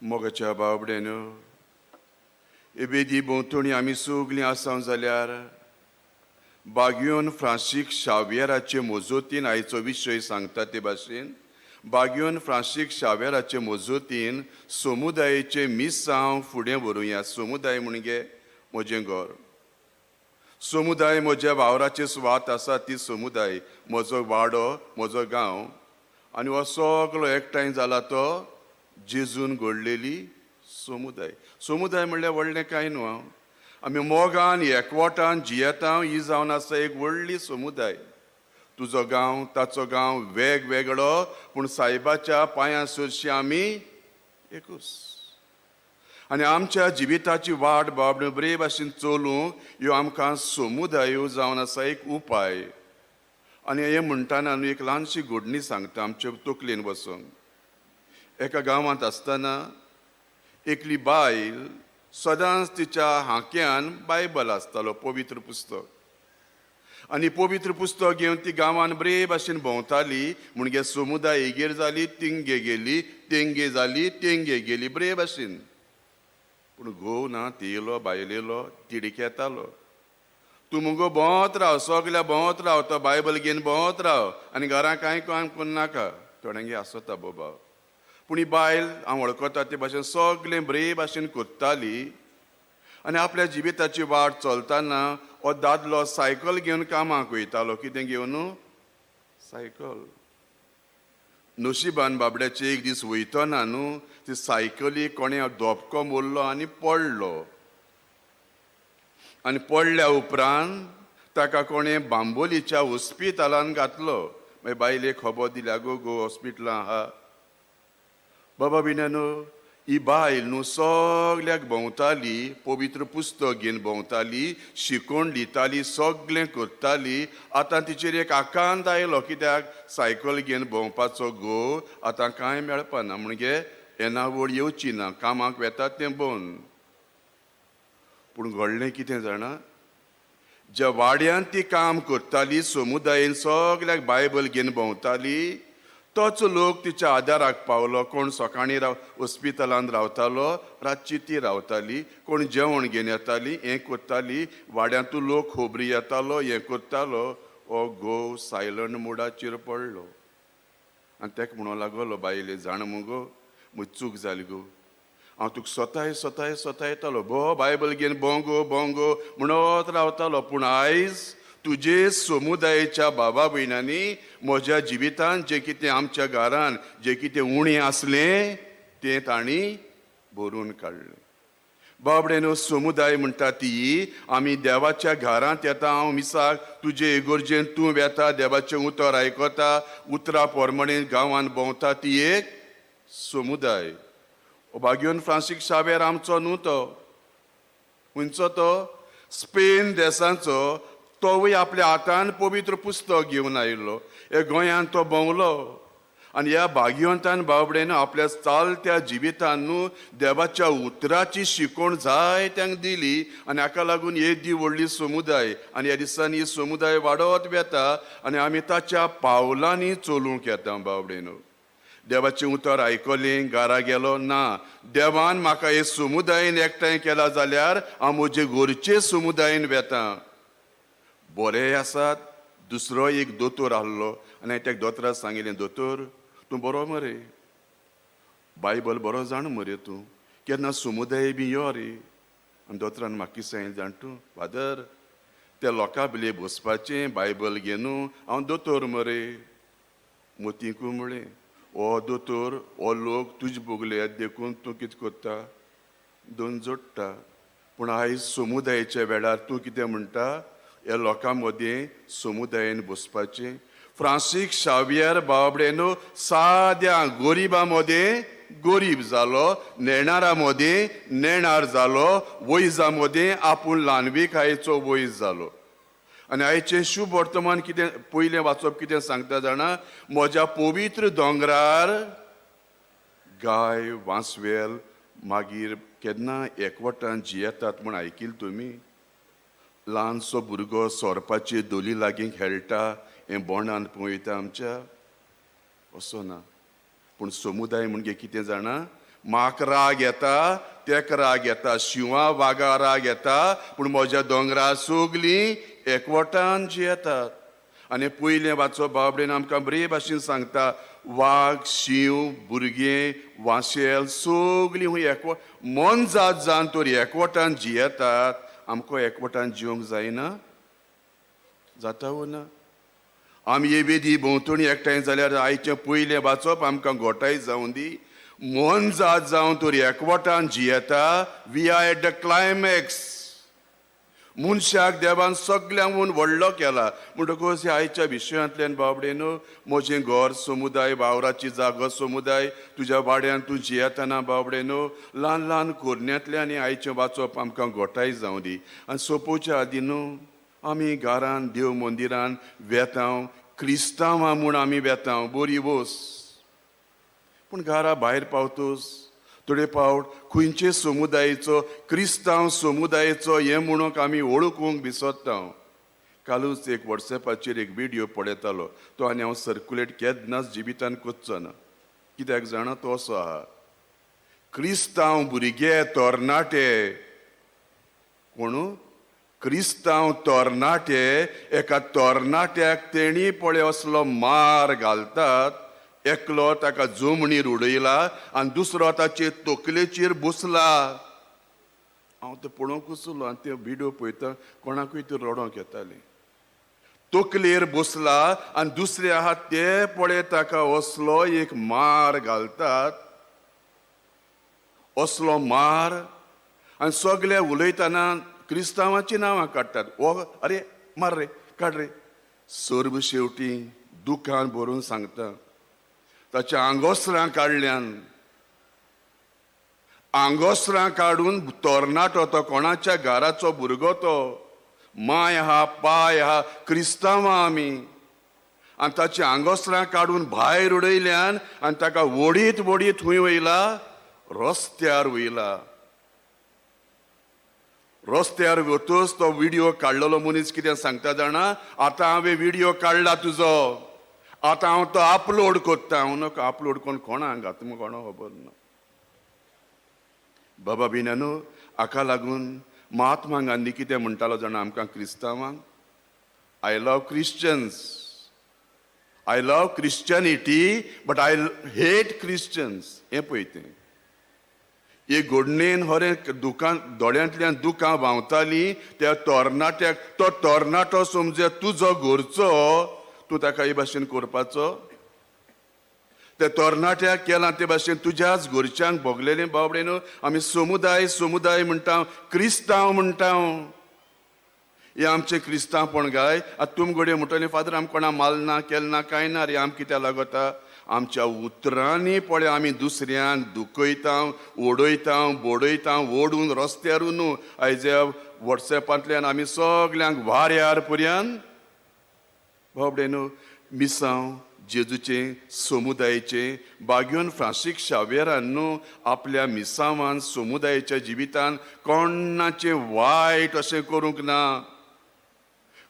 मोगाच्या बाबड्यानो एबेदी भोंवतणी आमी सगलीं आसां जाल्यार बागयोन फ्रांसीस शावेराचे मोजोतीन आयचो विशय सांगता ते भाशेन बागयोन फ्रांसीस शावेराचे मोजोतीन समुदायाचे मिसांव फुडें व्हरूया. समुदाय म्हणजे म्हजें घर, समुदाय म्हज्या वावराचे सुवात आसा ती समुदाय, म्हजो वाडो, म्हजो गांव, आनी हो सगळो एकठांय जाला तो जेजून घडलेली समुदाय. समुदाय म्हणल्यार व्हडलें कांय न्हू. आमी मोगान एकवटान जियेता ही जावन आसा एक व्हडली समुदाय. तुजो गांव ताचो गांव वेगवेगळो पूण सायबाच्या पांयां सरशी आमी एकूच. आनी आमच्या जिविताची वाट बाबड्यो बरे भाशेन चलूंक ह्यो आमकां समुदाय जावन आसा एक उपाय. आनी हें म्हणटाना न्हू एक ल्हानशी घडणी सांगता आमच्या तकलेन बसून. एका गांवांत आसतना एकली बायल सदांच तिच्या हांक्यान बायबल आसतालो, पवित्र पुस्तक. आनी पवित्र पुस्तक घेवन ती गांवान बरे भाशेन भोंवताली. म्हणजे समुदाय हेगेर जाली तिंगे गेली, तेंगे जाली तेंगे गेली बरे भाशेन. पूण घोव ना, ती येयलो बायल येयलो तिडीक येतालो. तूं मुगो भोंवत राव, सगल्या भोंवत राव, तो बायबल घेवन भोंवत राव आनी घरां कांय काम करून नाका. थोड्यांगे आसता बाबा. पूण ही बायल हांव वळखता ते भाशेन सगळें बरे भाशेन करताली. आनी आपल्या जिविताची वाट चलतना हो दादलो सायकल घेवन कामाक वयतालो. कितें घेवन? सायकल. नशिबान बाबड्याचे एक दीस वयतना न्हू ती सायकली कोणें धोपको मोडलो आनी पडलो. आनी पडल्या उपरांत ताका कोणें बांबोलीच्या हॉस्पिटलान घातलो. मागीर बायलेक खबर दिली, आगो गो हॉस्पिटलां आहा. बाबा बिनानो ही बायल न्हू सगल्याक भोंवताली, पवित्र पुस्तक घेवन भोंवताली, शिकोवन दिताली, सगळें करताली. आतां तिचेर एक आकांत आयलो, कित्याक सायकल घेवन भोंवपाचो घोव आतां कांय मेळपाना. म्हणजे येणावळ येवची ना, कामाक वेतात तें बंद. पूण घडलें कितें जाणा, ज्या वाड्यान ती काम करताली, समुदायान सगल्याक बायबल घेवन भोंवताली, तोच लोक तिच्या आदाराक पावलो. कोण सकाळीं हॉस्पिटलांत रावतालो, रातची ती रावताली. कोण जेवण घेवन येताली, हें करताली. वाड्यांतून लोक खोबरी येतालो, हें करतालो. हो घोव सायलंट मुडाचेर पडलो. आनी ताका म्हणूंक लागलो, बायले जाण मुगो म्हजी चूक जाली गो, हांव तुका स्वता येतालो, भो बायबल घेवन भोंगो भोंगो म्हणत रावतालो. पूण आयज तुजे समुदायाच्या बाबा भयणांनी म्हज्या जिवितांत जें कितें आमच्या घरान जें कितें उणें आसलें तें तांणी भरून काडलें. बाबड्यानो समुदाय म्हणटा ती आमी देवाच्या घरांत येता. हांव मिसाक तुजे इगोर्जेन तूं वेता, देवाचें उतर आयकता, उतरा पोरमणे गांवांत भोंवता, ती एक समुदाय. बागयोन फ्रांसीस शावेर आमचो न्हू तो, खंयचो तो? स्पेन देशाचो. तोवूय आपल्या हातान पवित्र पुस्तक घेवन आयिल्लो. हे गोंयांत तो भोंवलो. आनी ह्या भाग्यवंतान बाबड्यान आपल्या चालत्या जिवितान न्हू देवाच्या उतराची शिकोवण जायत्यांक दिली. आनी हाका लागून ही दी व्हडली समुदाय. आनी ह्या दिसांनी ही समुदाय वाडत वेता आनी आमी ताच्या पावलांनी चलूंक येता. बाबड्यानो देवाचें उतर आयकलें, घरा गेलो ना. देवान म्हाका हे समुदायान एकठांय केला जाल्यार हांव म्हजे घरचे समुदायान वेता. बरे आसात. दुसरो एक दोतोर आहलो आनी हांवें त्या दोतोराक सांगिल्लें, दोतोर तूं बरो मरे, बायबल बरो जाण मरे तूं, केन्ना समुदाय बी यो रे. आनी दोतोरान म्हाका सांगिल्लें, जाण तूं फादर त्या लोकां बिले बसपाचें बायबल घेवन हांव दोतोर मरे. मोतींकू म्हळें, हो दोतोर हो लोक तुजे बोगले देखून तूं कितें करता, दोन जोडटा. पूण आयज समुदायाच्या वेळार तूं कितें म्हणटा, ह्या लोकां मदें समुदायान बसपाचें. फ्रांसीस शावेर बाबड्यानो साद्या गरिबां मदें गरीब जालो, नेणारा मदें नेणार जालो, वैजा मदें आपूण ल्हानविकायेचो वैज जालो. आनी आयचें शुभ वर्तमान कितें पयलें वाचप कितें सांगता जाणा, म्हज्या पवित्र दोंगरार गाय वांसवेल मागीर केन्ना एकवटान जियेतात म्हूण आयकिल्लें तुमी. ल्हानसो भुरगो सोरपाचे दोली लागीं खेळटा हें बोंडान पळयता आमच्या, असो ना. पूण समुदाय म्हणजे कितें जाणा, म्हाका राग येता, तेका राग येता, शिवां वागा राग येता, पूण म्हज्या दोंगरा सगलीं एकवटान जियेतात. आनी पयलें वाचो बाबडेन आमकां बरे भाशेन सांगता, वाग, शिव, भुरगें, वांशेल सगलीं खूंय मन जात जावन तर एकवटान जियेतात. आमकां एकवटान जिवंक जायना? जाता वो ना? आमी हे वेदी भोंवतणी एकठांय जाल्यार आयचें पयलें वाचप आमकां घोटाय जावं दी. मन जात जावन तर एकवटान जियेता. We are at the climax. मनशाक देवान सगळ्यांकून व्हडलो केला. म्हणटकूच ह्या आयच्या विशयांतल्यान बाबडेन म्हजें घर समुदाय, वावराची जागो समुदाय, तुज्या वाड्यान तूं जियेतना बाबडेन ल्हान ल्हान कोरण्यांतल्यान आयचें वाचप आमकां घोटाय जावं दी. आनी सोंपोवच्या आदीं न्हू आमी घरान देव मंदिरान वेतांव, क्रिस्तांवां म्हूण आमी वेतांव, बरी वोस. पूण घरा भायर पावतोस थोडे फावट खंयचे समुदायाचो, क्रिस्तांव समुदायाचो हें म्हणून आमी ओळखूंक विसरता. कालूच एक वॉट्सॅपाचेर एक व्हिडियो पळयतालो, तो आनी हांव सर्क्युलेट केन्नाच जिवितान कोचचो ना. कित्याक जाणा, तो असो आहा, क्रिस्तांव भुरगे तरणाटे, कोण क्रिस्तांव तरणाटे, एका तरणाट्याक तेणी पळय असलो मार घालतात, एकलो ताका जमणीर उडयला आनी दुसरो ताचे तकलेचेर बसला. हांव तो पळोवंक वचलो आनी ते व्हिडियो पळयता कोणाकूय ते रडोंक येतालें. तकलेर बसला आनी दुसरे आहा ते पळय ताका असलो एक मार घालतात, असलो मार. आनी सगळे उलयतना क्रिस्तांवांची नांवां काडटात. ओ अरे मार रे, काड रे. सर्व शेवटी दुखान भरून सांगता, ताच्या आंगोसरां काडल्यान, आंगोसरां काडून तरणाटो तो कोणाच्या घराचो भुरगो तो, माय आहा, पाय आहा, क्रिस्तांवां आमी. आनी ताची आंगोसरां काडून भायर उडयल्यान आनी ताका वडीत वडीत खंय वयला, रस्त्यार वयला. रस्त्यार वतूच तो व्हिडिओ काडलेलो मनीस कितें सांगता जाणा, आतां हांवें व्हिडिओ काडला तुजो, आतां हांव तो अपलोड कोत्ता. हांव नाका अपलोड कोण कोणाक घात म्हूण कोणाक खबर ना. बाबा बिनानू, हाका लागून महात्मा गांधी कितें म्हणटालो जाणा आमकां क्रिस्तांवांक, I love Christians, I love Christianity but I hate Christians. हें पळय तें एक घोडणेन हरें दुकान दोळ्यांतल्यान दुकां व्हांवतालीं त्या तरणाट्याक. तो तरणाटो समजे तुजो घरचो, तूं ताका हे भाशेन करपाचो. त्या तरणाट्याक केलां ते भाशेन तुज्याच घरच्यांक भोगलेलें बाबडेन आमी समुदाय समुदाय म्हणटा, क्रिस्तांव म्हणटा. हे आमचें क्रिस्तांवपण गाय. आतां तुम घडये म्हणटलें फादर आमी कोणा मारना केलें ना, कांय ना रे. आमी कित्याक लागता, आमच्या उतरांनी पळय आमी दुसऱ्यांक दुखयता, ओडयता, बोडयता, ओडून रस्त्यारून आयज वॉट्सॅपांतल्यान आमी सगल्यांक वाऱ्यार पर्यंत बाबडेन मिसांव जेजूचें समुदायाचें बागेवन फ्रांसीस शावेरान न्हू आपल्या मिसांवान समुदायाच्या जिवितान कोणाचें वायट अशें करूंक ना,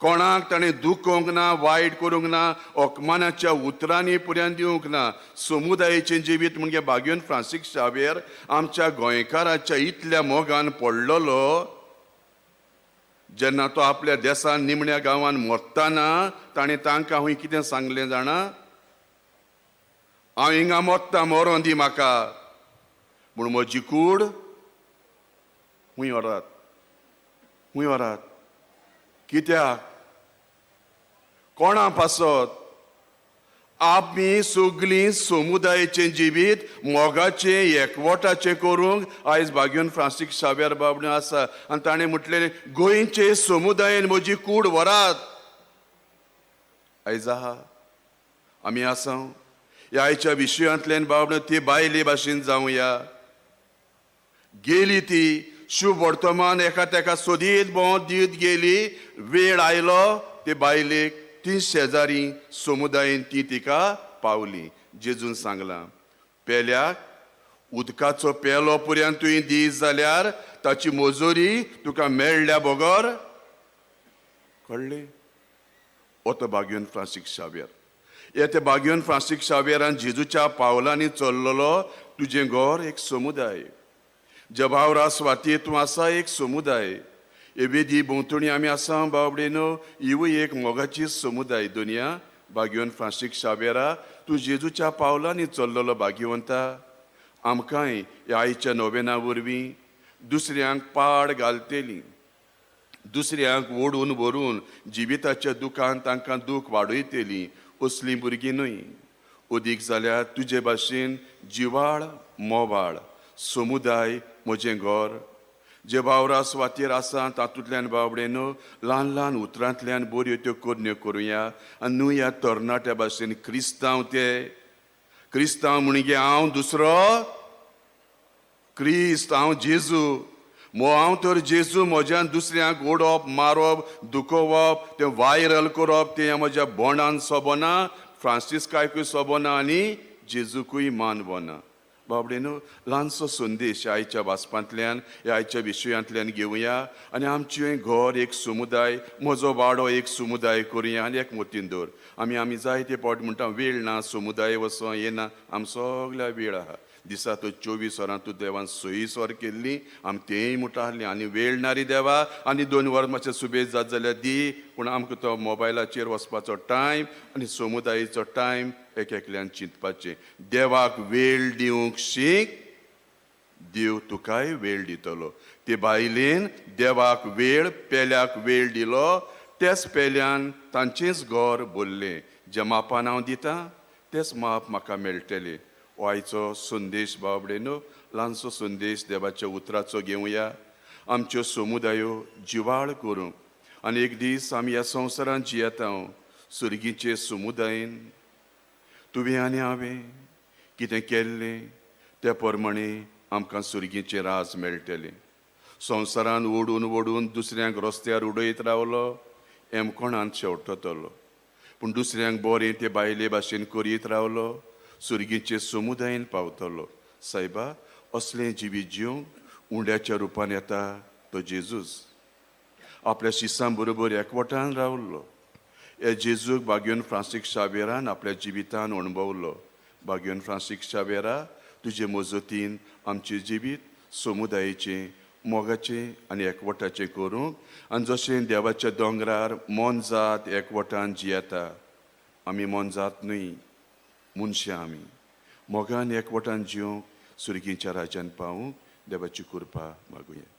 कोणाक ताणें दुखोवंक ना, वायट करूंक ना, ओकमानाच्या उतरांनी पर्यंत दिवंक ना. समुदायाचें जिवीत म्हणजे बागेवन फ्रांसीस शावेर आमच्या गोंयकाराच्या इतल्या मोगान पडलेलो. जेन्ना तो आपल्या देसान निमण्या गांवांत मरतना ताणें तांकां हूंय कितें सांगलें जाणा, हांव हिंगा मोत्ता, मरों दी म्हाका, पूण म्हजी कूड हूंय व्हरात, हूंय व्हरात. कित्याक? कोणा पासत? आमी सगळीं समुदायाचें जिवीत मोगाचें एकवटाचें करूंक आयज बागेवन फ्रांसीस शावेर बाबडें आसा. आनी ताणें म्हटलें गोंयचे समुदायान म्हजी कूड व्हरात. आयज आहा, आमी आसा. ह्या आयच्या विशयांतल्यान बाबडें ती बायले भाशेन जावया. गेली ती शुभ वर्तमान एका तेका सोदीत भोंवत दीत गेली. वेळ आयलो ते बायलेक ती शेजारी समुदायान ती तिका पावली. जेजून सांगलां, पेल्याक उदकाचो पेलो पर्यंत तुवें दीत जाल्यार ताची मजुरी तुका मेळ्ळ्या बगर कळ्ळें. ओतो बागेवन फ्रांसीस शावेर. हे ते बागेवन फ्रांसीस शावेरान जेजूच्या पावलांनी चल्लोलो तुझें घर एक समुदाय. जबावरा स्वाती तूं आसा एक समुदाय. हे वेदी भोंवतणी आमी आसा बाबडे न्हू, हिवूय एक मोगाची समुदाय. दुनिया भाग्यवन फ्रांसीस शावेरा, तूं जेजूच्या पावलांनी चल्लोलो भाग्यवंता. आमकांय ह्या आयच्या नोवेना वरवीं दुसऱ्यांक पाड घालतेली, दुसऱ्यांक ओडून व्हरून जिविताच्या दुखान तांकां दूख वाडयतेली असलीं भुरगीं न्हय. ओदीक जाल्यार तुजे भाशेन जिवाळ मोवाळ समुदाय म्हजें घर. जे वावरा स्वातीर आसा तातूंतल्यान बाबडे न्हू ल्हान ल्हान उतरांतल्यान बऱ्यो त्यो कोरण्यो करुया. आनी न्हू ह्या तरणाट्या भाशेन क्रिस्तांव ते क्रिस्तांव म्हणजे हांव दुसरो क्रिस्त, हांव जेजू. हांव तर जेजू म्हज्यान दुसऱ्यांक ओडप मारप दुखोवप तें वायरल करप तें म्हज्या बोंडान सोबना, फ्रांसिस्कायकूय सोबना आनी जेजूकूय मानवना. बाबडे न्हू ल्हानसो संदेश आयच्या वाचपांतल्यान ह्या आयच्या विशयांतल्यान घेवया आनी आमचें घर एक समुदाय, म्हजो वाडो एक समुदाय करुया आनी एकमतीन दवर. आमी जायते पावट म्हणटा वेळ ना समुदाय वचो येना. आमी सगळ्या वेळ आहा. दिसा तो 24 वरां तूं देवान 6 वर केल्ली, आमी तेंय म्हणटा आहली आनी वेळ ना रे देवा आनी 2 वरां मातशें सुबेज जात जाल्यार दी. पूण आमकां तो मोबायलाचेर वचपाचो टायम आनी समुदायाचो टायम एकल्यान चिंतपाचें. देवाक वेळ दिवंक शीक, देव तुकाय वेळ दितलो. ते बायलेन देवाक वेळ पेल्याक वेळ दिलो, तेच पेल्यान तांचेंच घर भरलें. जें मापान हांव दितां तेच माप म्हाका मेळटलें. हो आयचो संदेश बाबडे न्हू ल्हानसो संदेश देवाच्या उतराचो घेवया. आमच्यो समुदायो जिवाळ करूंक आनी एक दीस आमी ह्या संवसारांत जियेता सुर्गीचे समुदायन. तुवें आनी हांवें कितें केल्लें त्या प्रमाणे आमकां सुर्गीचें राज मेळटलें. संवसारान ओडून ओडून दुसऱ्यांक रस्त्यार उडयत रावलो, एमकोणांत शेवटतलो. पूण दुसऱ्यांक बरें ते बायले भाशेन करीत रावलो, सुर्गीचे समुदायन पावतलो. सायबा असलें जिवीत जिवंक उंड्याच्या रुपान येता तो जेजूस. आपल्या शिसां बरोबर एकवटान रावल्लो. हे जेजूक भाग्यवन फ्रांसीस शावेरान आपल्या जिवितान अणभवलो. भाग्यवन फ्रांसीस शावेरा, तुजे मजतीन आमचें जिवीत समुदायाचें मोगाचें आनी एकवटाचें करूंक आनी जशें देवाच्या दोंगरार मन जात एकवटान जियेता, आमी मन जात न्हय मनशां. आमी मोगान एकवटान जिवंक सुर्गीच्या राज्यान पावूंक देवाची कृपा मागुया.